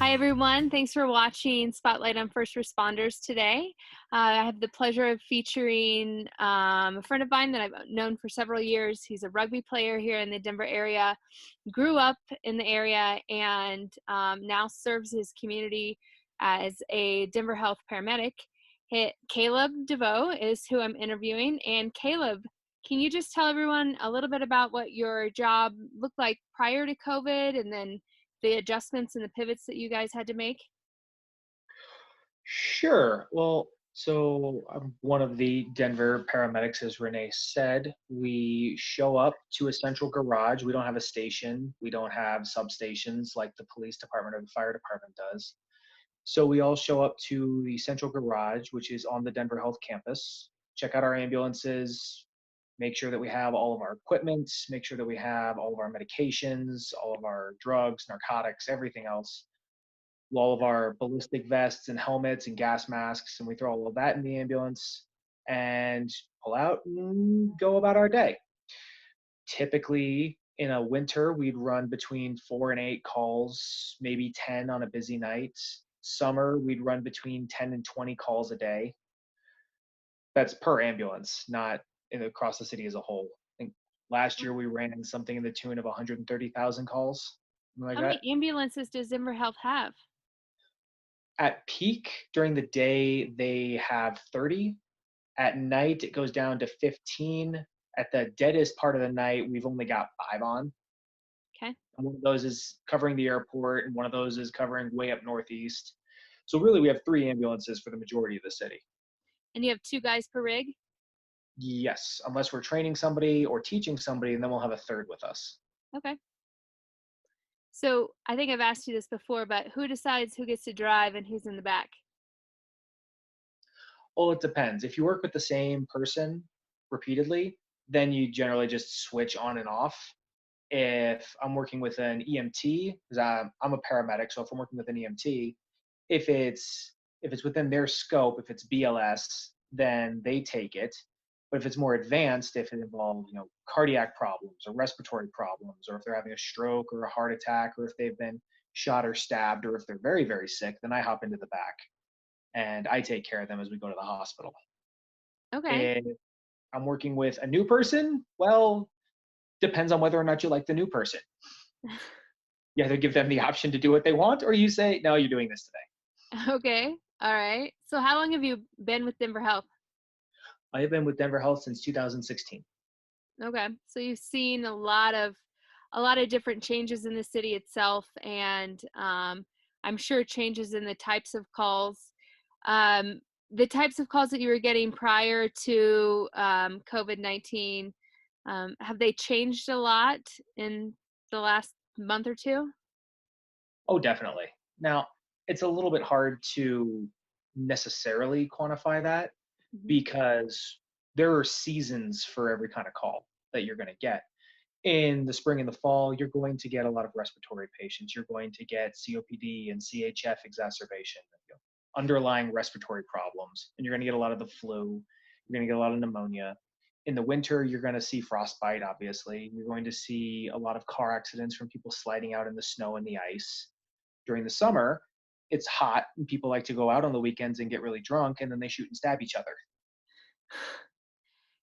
Hi, everyone. Thanks for watching Spotlight on First Responders today. I have the pleasure of featuring a friend of mine that I've known for several years. He's a rugby player here in the Denver area, grew up in the area, and now serves his community as a Denver Health paramedic. Caleb DeVeux is who I'm interviewing. And Caleb, can you just tell everyone a little bit about what your job looked like prior to COVID, and then the adjustments and the pivots that you guys had to make? Sure. Well, so I'm one of the Denver paramedics, as Renee said. We show up to a central garage. We don't have a station. We don't have substations like the police department or the fire department does. So we all show up to the central garage, which is on the Denver Health campus, check out our ambulances, make sure that we have all of our equipment, make sure that we have all of our medications, all of our drugs, narcotics, everything else, all of our ballistic vests and helmets and gas masks, and we throw all of that in the ambulance and pull out and go about our day. Typically, in a winter, we'd run between 4 and 8 calls, maybe 10 on a busy night. Summer, we'd run between 10 and 20 calls a day. That's per ambulance, not across the city as a whole. I think last year we ran something in the tune of 130,000 calls, something like How that. many ambulances does Denver Health have? At peak during the day, they have 30. At night, it goes down to 15. At the deadest part of the night, we've only got 5 on. Okay. And one of those is covering the airport, and one of those is covering way up northeast. So really, we have 3 ambulances for the majority of the city. And you have 2 guys per rig? Yes, unless we're training somebody or teaching somebody, and then we'll have a third with us. Okay. So I think I've asked you this before, but who decides who gets to drive and who's in the back? Well, it depends. If you work with the same person repeatedly, then you generally just switch on and off. If I'm working with an EMT, because I'm a paramedic, so if I'm working with an EMT, if it's within their scope, if it's BLS, then they take it. But if it's more advanced, if it involves cardiac problems or respiratory problems, or if they're having a stroke or a heart attack, or if they've been shot or stabbed, or if they're very very sick, then I hop into the back and I take care of them as we go to the hospital. Okay. If I'm working with a new person, well, depends on whether or not you like the new person. You either give them the option to do what they want, or you say, no, you're doing this today. Okay. All right. So how long have you been with Denver Health? I have been with Denver Health since 2016. Okay. So you've seen a lot of different changes in the city itself, and I'm sure changes in the types of calls. Um, the types of calls that you were getting prior to COVID-19, have they changed a lot in the last month or two? Oh, definitely. Now, it's a little bit hard to necessarily quantify that Mhm. because there are seasons for every kind of call that you're going to get. In the spring and the fall, you're going to get a lot of respiratory patients. You're going to get COPD and CHF exacerbation, underlying respiratory problems, and you're going to get a lot of the flu. You're going to get a lot of pneumonia. In the winter, you're going to see frostbite, obviously. You're going to see a lot of car accidents from people sliding out in the snow and the ice. During the summer, it's hot and people like to go out on the weekends and get really drunk, and then they shoot and stab each other.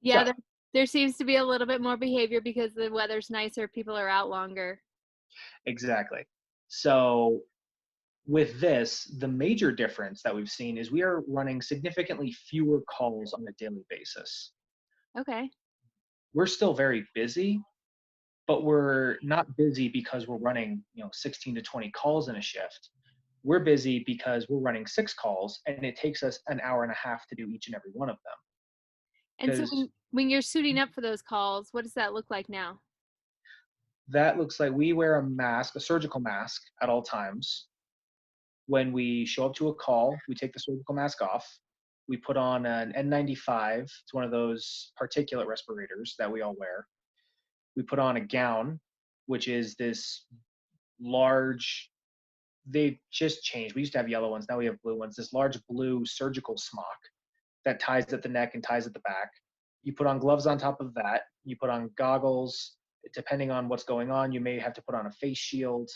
Yeah, So there seems to be a little bit more behavior because the weather's nicer, people are out longer. exactly. So with this, the major difference that we've seen is we are running significantly fewer calls on a daily basis. Okay. We're still very busy, but we're not busy because we're running 16 to 20 calls in a shift. We're busy because we're running 6 calls and it takes us an hour and a half to do each and every one of them. And so Because when you're suiting up for those calls, what does that look like now? that looks like we wear a mask, a surgical mask, at all times. When we show up to a call, we take the surgical mask off. We put on an N95. It's one of those particulate respirators that we all wear. We put on a gown, which is this large, they just changed. We used to have yellow ones, now we have blue ones. This large blue surgical smock that ties at the neck and ties at the back. You put on gloves on top of that. You put on goggles. Depending on what's going on, you may have to put on a face shield.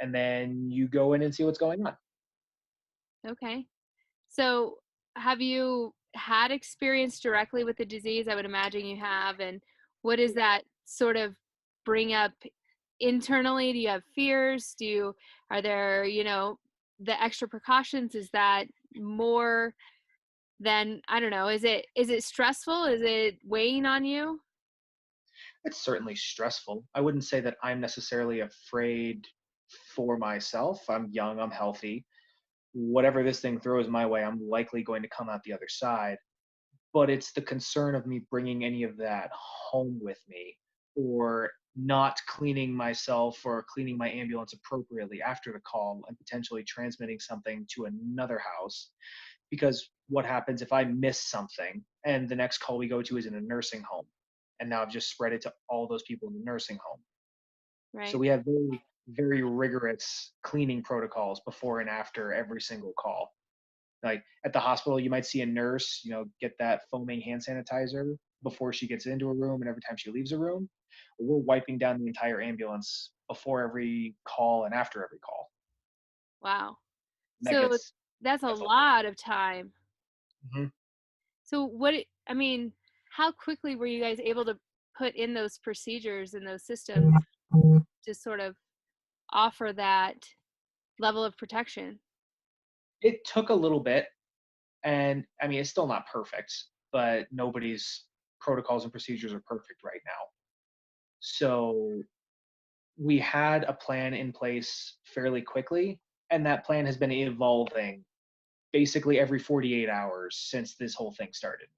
and then you go in and see what's going on. Okay. So, have you had experience directly with the disease? I would imagine you have. And what does that sort of bring up internally? Do you have fears? Are there, the extra precautions? Is that more than, I don't know, is it stressful? Is it weighing on you? It's certainly stressful. I wouldn't say that I'm necessarily afraid for myself. I'm young, I'm healthy. Whatever this thing throws my way, I'm likely going to come out the other side. But it's the concern of me bringing any of that home with me, or not cleaning myself or cleaning my ambulance appropriately after the call and potentially transmitting something to another house. Because what happens if I miss something and the next call we go to is in a nursing home? And now I've just spread it to all those people in the nursing home. So Right. we have very, very rigorous cleaning protocols before and after every single call. Like at the hospital, you might see a nurse, get that foaming hand sanitizer before she gets into a room and every time she leaves a room. We're wiping down the entire ambulance before every call and after every call. Wow. And that So gets that's a that's a lot. lot of time. Mhm. So I mean, how quickly were you guys able to put in those procedures and those systems to sort of offer that level of protection? It took a little bit, and I mean, it's still not perfect, but nobody's protocols and procedures are perfect right now. So we had a plan in place fairly quickly, and that plan has been evolving basically every 48 hours since this whole thing started.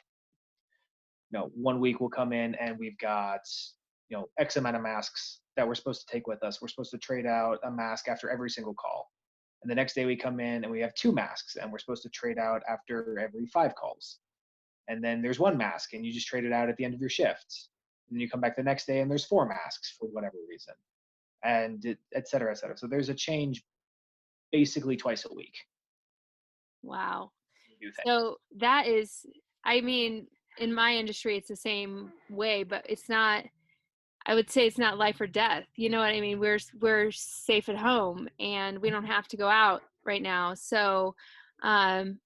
1 week we'll come in and we've got, X amount of masks that we're supposed to take with us. We're supposed to trade out a mask after every single call. And the next day we come in and we have 2 masks and we're supposed to trade out after every 5 calls. And then there's 1 mask and you just trade it out at the end of your shift. And then you come back the next day and there's 4 masks for whatever reason, and et cetera, et cetera. So there's a change basically twice a week. Wow. We do things. So that is, I mean, in my industry, it's the same way, but it's not. I would say it's not life or death. You know what I mean? We're safe at home and we don't have to go out right now. So um,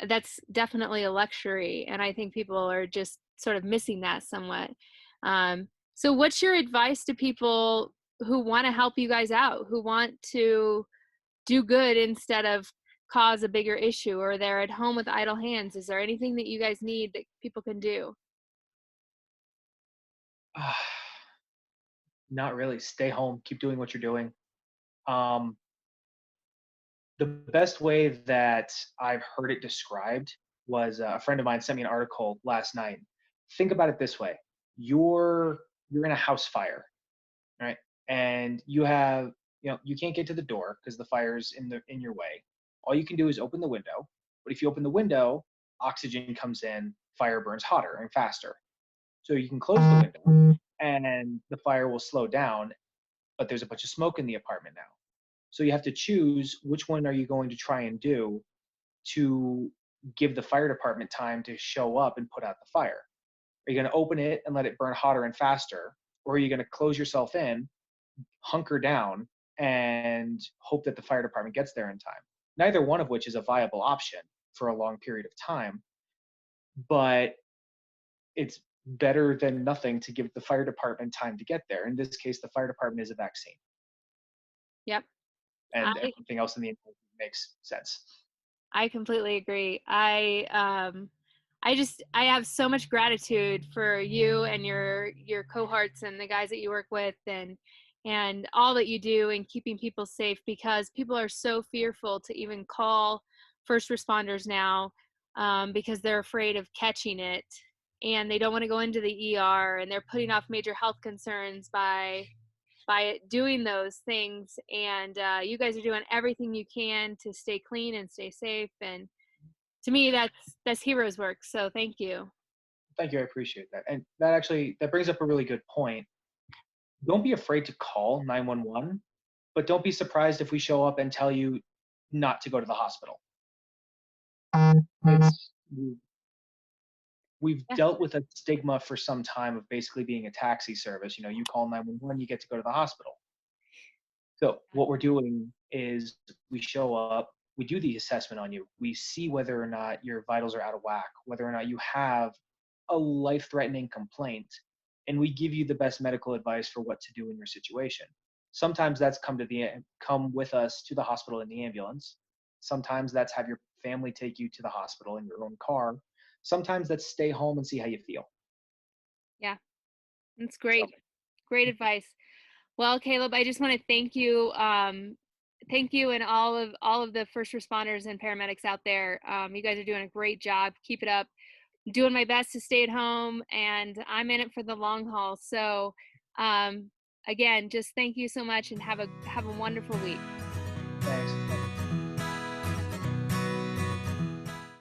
that's definitely a luxury, and I think people are just sort of missing that somewhat. So what's your advice to people who want to help you guys out, who want to do good instead of cause a bigger issue, or they're at home with idle hands? Is there anything that you guys need that people can do? Not really. Stay home. Keep doing what you're doing. Um, the best way that I've heard it described was a friend of mine sent me an article last night. Think about it this way: you're in a house fire, right? And you can't get to the door because the fire's in your way. All you can do is open the window. But if you open the window, oxygen comes in, fire burns hotter and faster. So you can close the window and the fire will slow down, but there's a bunch of smoke in the apartment now. So you have to choose which one are you going to try and do to give the fire department time to show up and put out the fire. Are you going to open it and let it burn hotter and faster? Or are you going to close yourself in, hunker down, and hope that the fire department gets there in time? Neither one of which is a viable option for a long period of time, but it's better than nothing to give the fire department time to get there. In this case, the fire department is a vaccine, Yep. and I everything else in the industry makes sense. I completely agree. I have so much gratitude for you and your cohorts and the guys that you work with, and all that you do in keeping people safe, because people are so fearful to even call first responders now, because they're afraid of catching it, and they don't want to go into the ER, and they're putting off major health concerns by doing those things. And you guys are doing everything you can to stay clean and stay safe. And to me, that's heroes work. So thank you. Thank you, I appreciate that. And that brings up a really good point. Don't be afraid to call 911, but don't be surprised if we show up and tell you not to go to the hospital. It's we've Yeah. dealt with a stigma for some time of basically being a taxi service. You call 911, you get to go to the hospital. So what we're doing is we show up, we do the assessment on you. We see whether or not your vitals are out of whack, whether or not you have a life-threatening complaint, and we give you the best medical advice for what to do in your situation. Sometimes that's come with us to the hospital in the ambulance. Sometimes that's have your family take you to the hospital in your own car. Sometimes that's stay home and see how you feel. Yeah, that's So great. Great advice. Well, Caleb, I just want to thank you and all of the first responders and paramedics out there. You guys are doing a great job. Keep it up. I'm doing my best to stay at home, and I'm in it for the long haul. So, again, just thank you so much, and have a wonderful week.